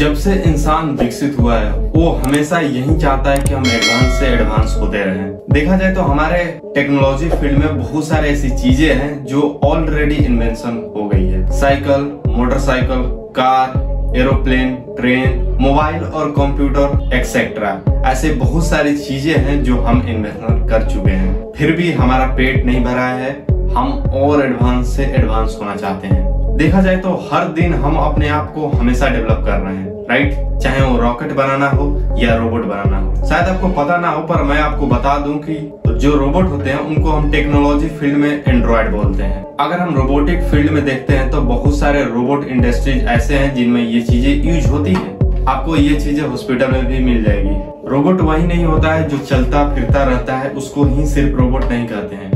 जब से इंसान विकसित हुआ है वो हमेशा यही चाहता है कि हम एडवांस से एडवांस होते रहें। देखा जाए तो हमारे टेक्नोलॉजी फील्ड में बहुत सारे ऐसी चीजें हैं जो ऑलरेडी इन्वेंशन हो गई है। Cycle, motorcycle, car, aeroplane, train, mobile और कंप्यूटर एक्सेट्रा, ऐसे बहुत सारी चीजें हैं जो हम इन्वेंशन कर चुके हैं। फिर भी हमारा पेट नहीं भरा है, हम और एडवांस से एडवांस होना चाहते हैं। देखा जाए तो हर दिन हम अपने आप को हमेशा डेवलप कर रहे हैं, राइट? चाहे वो रॉकेट बनाना हो या रोबोट बनाना हो। शायद आपको पता ना हो पर मैं आपको बता दूं कि जो रोबोट होते हैं उनको हम टेक्नोलॉजी फील्ड में एंड्रॉयड बोलते हैं। अगर हम रोबोटिक फील्ड में देखते हैं तो बहुत सारे रोबोट इंडस्ट्रीज ऐसे हैं जिनमें ये चीजें यूज होती है। आपको ये चीजें हॉस्पिटल में भी मिल जाएगी। रोबोट वही नहीं होता है जो चलता फिरता रहता है, उसको ही सिर्फ रोबोट नहीं कहते हैं।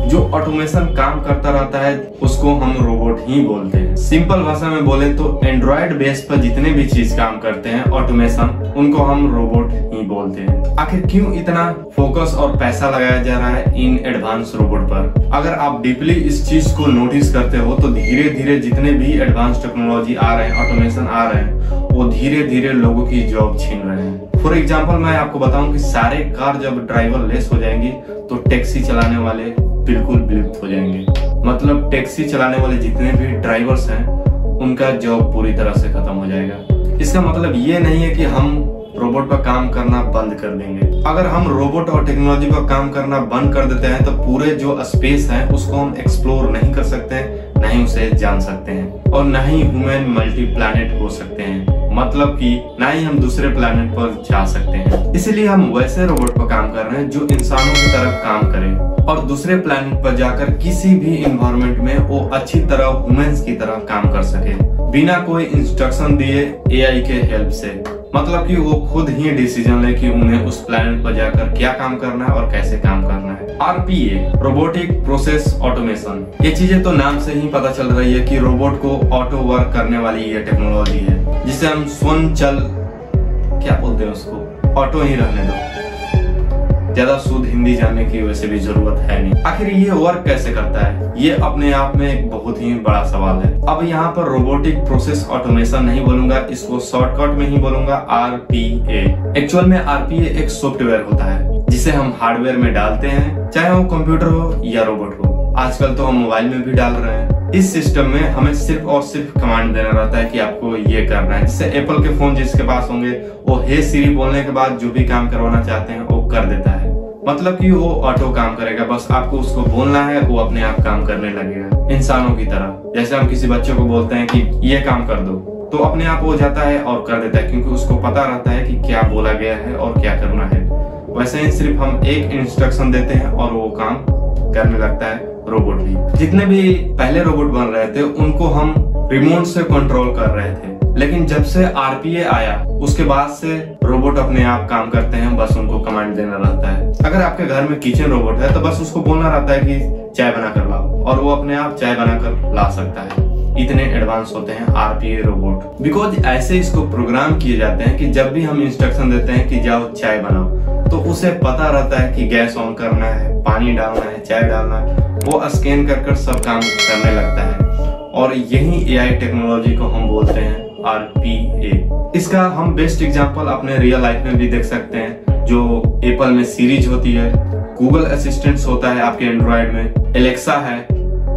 जो ऑटोमेशन काम करता रहता है उसको हम रोबोट ही बोलते हैं। सिंपल भाषा में बोले तो एंड्रॉयड बेस पर जितने भी चीज काम करते हैं ऑटोमेशन, उनको हम रोबोट ही बोलते हैं। आखिर क्यों इतना फोकस और पैसा लगाया जा रहा है इन एडवांस रोबोट पर? अगर आप डीपली इस चीज को नोटिस करते हो तो धीरे धीरे जितने भी एडवांस टेक्नोलॉजी आ रहे हैं, ऑटोमेशन आ रहे हैं, वो धीरे धीरे लोगों की जॉब छीन रहे हैं। फॉर एग्जाम्पल मैं आपको बताऊं कि सारे कार जब ड्राइवर लेस हो जाएंगी तो टैक्सी चलाने वाले बिल्कुल विलुप्त हो जाएंगे। मतलब टैक्सी चलाने वाले जितने भी ड्राइवर्स हैं उनका जॉब पूरी तरह से खत्म हो जाएगा। इसका मतलब ये नहीं है कि हम रोबोट पर काम करना बंद कर देंगे। अगर हम रोबोट और टेक्नोलॉजी पर काम करना बंद कर देते हैं तो पूरे जो स्पेस है उसको हम एक्सप्लोर नहीं कर सकते, न ही उसे जान सकते हैं और न ही ह्यूमन मल्टी प्लैनेट हो सकते हैं। मतलब कि ना ही हम दूसरे प्लैनेट पर जा सकते हैं। इसीलिए हम वैसे रोबोट पर काम कर रहे हैं जो इंसानों की तरह काम करें और दूसरे प्लैनेट पर जाकर किसी भी इन्वायरमेंट में वो अच्छी तरह ह्यूमंस की तरह काम कर सके, बिना कोई इंस्ट्रक्शन दिए एआई के हेल्प से। मतलब कि वो खुद ही डिसीजन ले कि उन्हें उस प्लैनेट पर जाकर क्या काम करना है और कैसे काम करना है। आरपीए, रोबोटिक प्रोसेस ऑटोमेशन, ये चीजें तो नाम से ही पता चल रही है कि रोबोट को ऑटो वर्क करने वाली ये टेक्नोलॉजी है, जिसे हम स्वयं चल क्या बोलते हैं उसको, ऑटो ही रहने दो। ज्यादा शुद्ध हिंदी जानने की वैसे भी जरूरत है नहीं। आखिर ये वर्क कैसे करता है, ये अपने आप में एक बहुत ही बड़ा सवाल है। अब यहाँ पर रोबोटिक प्रोसेस ऑटोमेशन नहीं बोलूंगा, इसको शॉर्टकट में ही बोलूंगा आरपीए। एक्चुअल में आरपीए एक सॉफ्टवेयर होता है जिसे हम हार्डवेयर में डालते हैं, चाहे वो कंप्यूटर हो या रोबोट हो। आजकल तो हम मोबाइल में भी डाल रहे हैं। इस सिस्टम में हमें सिर्फ और सिर्फ कमांड देना रहता है कि आपको ये करना है। जैसे एप्पल के फोन जिसके पास होंगे वो हे सिरी बोलने के बाद जो भी काम करवाना चाहते हैं वो कर देता है। मतलब कि वो ऑटो काम करेगा, बस आपको उसको बोलना है, वो अपने आप काम करने लगेगा इंसानों की तरह। जैसे हम किसी बच्चे को बोलते हैं कि ये काम कर दो तो अपने आप वो जाता है और कर देता है, क्योंकि उसको पता रहता है कि क्या बोला गया है और क्या करना है। वैसे ही सिर्फ हम एक इंस्ट्रक्शन देते हैं और वो काम करने लगता है रोबोट भी। जितने भी पहले रोबोट बन रहे थे उनको हम रिमोट से कंट्रोल कर रहे थे, लेकिन जब से आरपीए आया उसके बाद से रोबोट अपने आप काम करते हैं, बस उनको कमांड देना रहता है। अगर आपके घर में किचन रोबोट है तो बस उसको बोलना रहता है कि चाय बना कर लाओ और वो अपने आप चाय बनाकर ला सकता है। इतने एडवांस होते हैं आरपीए रोबोट, बिकॉज ऐसे इसको प्रोग्राम किए जाते हैं कि जब भी हम इंस्ट्रक्शन देते हैं कि जाओ चाय बनाओ तो उसे पता रहता है कि गैस ऑन करना है, पानी डालना है, चाय डालना है, वो स्कैन कर सब काम करने लगता है। और यही एआई टेक्नोलॉजी को हम बोलते हैं आरपीए। इसका हम बेस्ट एग्जांपल अपने रियल लाइफ में भी देख सकते हैं। जो एप्पल में सीरीज होती है, गूगल असिस्टेंट होता है आपके एंड्रॉयड में, एलेक्सा है,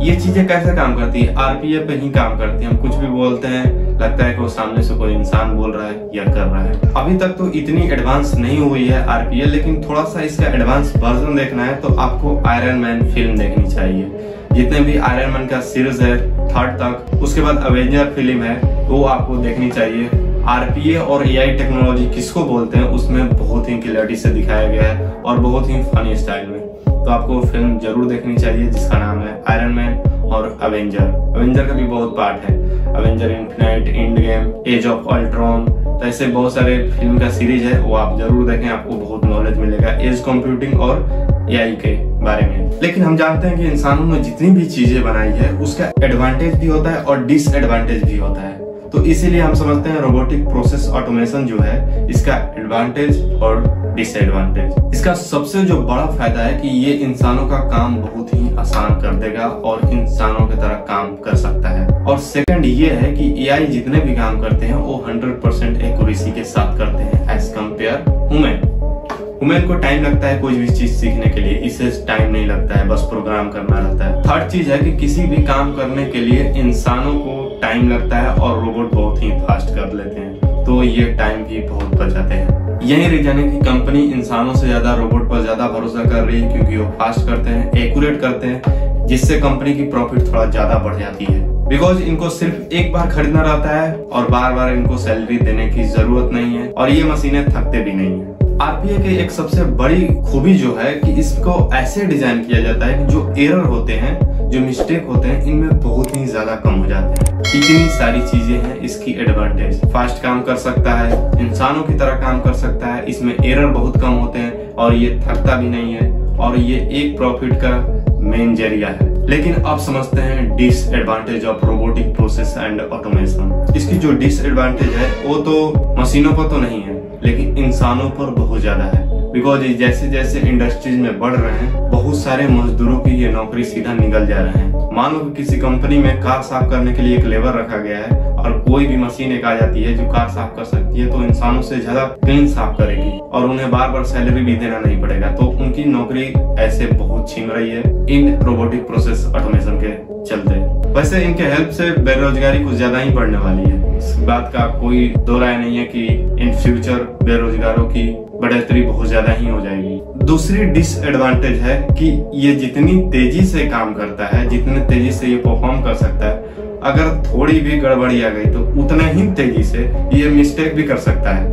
ये चीजें कैसे काम करती है? आरपीए पे ही काम करती है। हम कुछ भी बोलते हैं लगता है कि वो सामने से कोई इंसान बोल रहा है या कर रहा है। अभी तक तो इतनी एडवांस नहीं हुई है आरपीए, लेकिन थोड़ा सा इसका एडवांस वर्जन देखना है तो आपको आयरन मैन फिल्म देखनी चाहिए। जितने भी आयरन मैन का सीरीज है 3rd तक, उसके बाद अवेंजर फिल्म है वो आपको देखनी चाहिए। आरपीए और एआई टेक्नोलॉजी किसको बोलते हैं उसमें बहुत ही क्लियरिटी से दिखाया गया है और बहुत ही फनी स्टाइल में। तो आपको फिल्म जरूर देखनी चाहिए जिसका नाम है आयरन मैन और अवेंजर का भी बहुत पार्ट है, Avenger Infinite, Endgame, Age of Ultron, तो ऐसे बहुत सारे फिल्म का सीरीज है, वो आप जरूर देखें, आपको बहुत नॉलेज मिलेगा एज कंप्यूटिंग और एआई के बारे में। लेकिन हम जानते हैं कि इंसानों ने जितनी भी चीजें बनाई है उसका एडवांटेज भी होता है और डिसएडवांटेज भी होता है। तो इसीलिए हम समझते हैं रोबोटिक प्रोसेस ऑटोमेशन जो है इसका एडवांटेज और डिसएडवांटेज। इसका सबसे जो बड़ा फायदा है कि ये इंसानों का काम बहुत ही आसान कर देगा और इंसानों की तरह काम कर सकता है। और सेकंड ये है कि एआई जितने भी काम करते हैं वो 100% एक्यूरेसी के साथ करते हैं एज कम्पेयर ह्यूमन को टाइम लगता है कोई भी चीज सीखने के लिए, इसे टाइम नहीं लगता है, बस प्रोग्राम करना रहता है। थर्ड चीज है कि किसी भी काम करने के लिए इंसानों को टाइम लगता है और रोबोट बहुत ही फास्ट कर लेते हैं, तो ये टाइम भी बहुत बचाते हैं। यही रीजन है कि कंपनी इंसानों से ज्यादा रोबोट पर ज्यादा भरोसा कर रही है, क्योंकि वो फास्ट करते हैं, एक्यूरेट करते हैं, जिससे कंपनी की प्रॉफिट थोड़ा ज्यादा बढ़ जाती है। बिकॉज इनको सिर्फ एक बार खरीदना रहता है और बार बार इनको सैलरी देने की जरूरत नहीं है और ये मशीनें थकते भी नहीं है। आरपीए की एक सबसे बड़ी खूबी जो है कि इसको ऐसे डिजाइन किया जाता है कि जो एरर होते हैं, जो मिस्टेक होते हैं, इनमें बहुत ही ज्यादा कम हो जाते हैं। इतनी सारी चीजें हैं इसकी एडवांटेज। फास्ट काम कर सकता है, इंसानों की तरह काम कर सकता है, इसमें एरर बहुत कम होते हैं और ये थकता भी नहीं है और ये एक प्रॉफिट का मेन जरिया है। लेकिन अब समझते हैं disadvantage of robotic process and automation. इसकी जो डिसएडवांटेज है वो तो मशीनों पर तो नहीं है, लेकिन इंसानों पर बहुत ज्यादा है। बिकॉज जैसे जैसे इंडस्ट्रीज में बढ़ रहे हैं, बहुत सारे मजदूरों की ये नौकरी सीधा निकल जा रहे हैं। मान लो कि किसी कंपनी में कार साफ करने के लिए एक लेबर रखा गया है और कोई भी मशीन एक आ जाती है जो कार साफ कर सकती है, तो इंसानों से ज्यादा क्लीन साफ करेगी और उन्हें बार बार सैलरी भी देना नहीं पड़ेगा, तो उनकी नौकरी ऐसे बहुत छिन रही है इन रोबोटिक प्रोसेस ऑटोमेशन के चलते। वैसे इनके हेल्प से बेरोजगारी कुछ ज्यादा ही बढ़ने वाली है, इस बात का कोई दो राय नहीं है कि इन फ्यूचर बेरोजगारों की बढ़ोतरी बहुत ज्यादा ही हो जाएगी। दूसरी डिसएडवांटेज है कि ये जितनी तेजी से काम करता है, जितने तेजी से ये परफॉर्म कर सकता है, अगर थोड़ी भी गड़बड़ी आ गई तो उतने ही तेजी से ये मिस्टेक भी कर सकता है।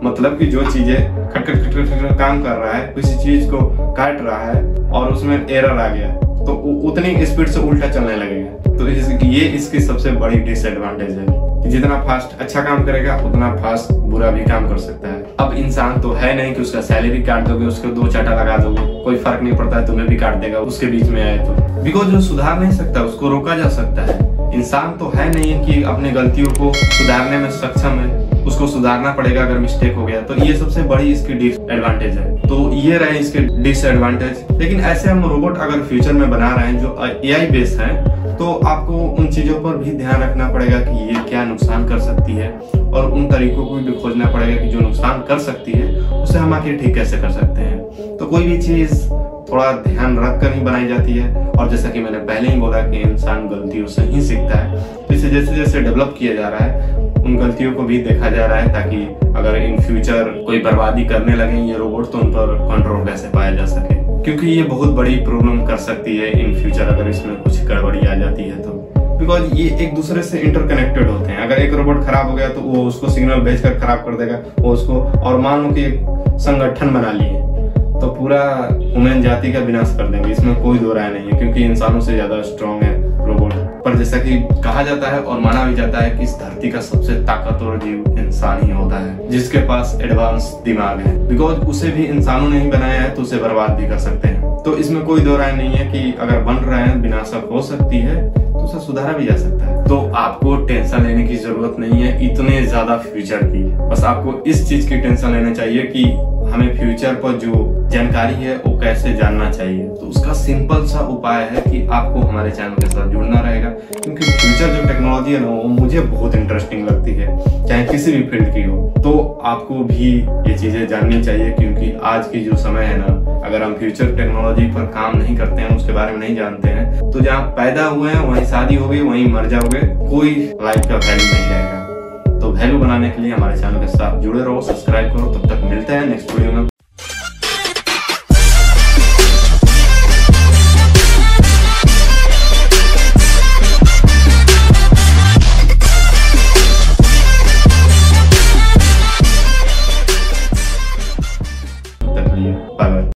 मतलब कि जो चीजें खटखट काम कर रहा है, किसी चीज को काट रहा है और उसमें एरर आ गया तो उतनी स्पीड से उल्टा चलने लगेगा। तो ये इसकी सबसे बड़ी डिसएडवांटेज है कि जितना फास्ट अच्छा काम करेगा उतना फास्ट बुरा भी काम कर सकता है। अब इंसान तो है नहीं कि उसका सैलरी काट दोगे, उसको दो चाटा लगा दोगे, कोई फर्क नहीं पड़ता है, तुम्हें भी काट देगा उसके बीच में आए तो। बिकॉज जो सुधार नहीं सकता उसको रोका जा सकता है। इंसान तो है नहीं कि अपने गलतियों को सुधारने में सक्षम है, उसको सुधारना पड़ेगा अगर मिस्टेक हो गया। तो ये सबसे बड़ी इसकी डिसएडवांटेज है। तो ये रहे इसके डिसएडवांटेज। लेकिन ऐसे हम रोबोट अगर फ्यूचर में बना रहे हैं जो एआई बेस्ड है, तो आपको उन चीजों पर भी ध्यान रखना पड़ेगा कि ये क्या नुकसान कर सकती है और उन तरीकों को भी खोजना पड़ेगा कि जो नुकसान कर सकती है उसे हम आखिर ठीक कैसे कर सकते हैं। तो कोई भी चीज थोड़ा ध्यान रख कर ही बनाई जाती है और जैसा कि मैंने पहले ही बोला कि इंसान गलतियों से ही सीखता है। तो इसे जैसे जैसे डेवलप किया जा रहा है उन गलतियों को भी देखा जा रहा है, ताकि अगर इन फ्यूचर कोई बर्बादी करने लगे ये रोबोट तो उन पर कंट्रोल कैसे पाया जा सके, क्योंकि ये बहुत बड़ी प्रॉब्लम कर सकती है इन फ्यूचर अगर इसमें कुछ गड़बड़ी आ जाती है तो। बिकॉज ये एक दूसरे से इंटरकनेक्टेड होते हैं। अगर एक रोबोट खराब हो गया तो वो उसको सिग्नल भेजकर खराब कर देगा वो उसको, और मान लो कि एक संगठन बना लिए तो पूरा ह्यूमन जाति का विनाश कर देंगे, इसमें कोई दो राय नहीं है, क्योंकि इंसानों से ज्यादा स्ट्रॉन्ग है रोबोट। पर जैसा कि कहा जाता है और माना भी जाता है कि इस धरती का सबसे ताकतवर जीव इंसान ही होता है, जिसके पास एडवांस दिमाग है। बिकॉज उसे भी इंसानों ने ही बनाया है तो उसे बर्बाद भी कर सकते हैं। तो इसमें कोई दो राय नहीं है कि अगर बन रहे हैं विनाशक हो सकती है तो उसे सुधारा भी जा सकता है। तो आपको टेंशन लेने की जरूरत नहीं है इतने ज्यादा फ्यूचर की। बस आपको इस चीज की टेंशन लेना चाहिए कि हमें फ्यूचर पर जो जानकारी है वो कैसे जानना चाहिए। तो उसका सिंपल सा उपाय है कि आपको हमारे चैनल के साथ जुड़ना रहेगा, क्योंकि फ्यूचर जो टेक्नोलॉजी है ना वो मुझे बहुत इंटरेस्टिंग लगती है, चाहे किसी भी फील्ड की हो। तो आपको भी ये चीजें जाननी चाहिए, क्योंकि आज की जो समय है ना, अगर हम फ्यूचर टेक्नोलॉजी पर काम नहीं करते हैं, उसके बारे में नहीं जानते हैं, तो जहाँ पैदा हुए हैं वहीं शादी हो गई, वहीं मर जाओगे, कोई लाइफ का वैल्यू नहीं रहेगा। तो वैल्यू बनाने के लिए हमारे चैनल के साथ जुड़े रहो, सब्सक्राइब करो। तब तक मिलते हैं नेक्स्ट वीडियो में।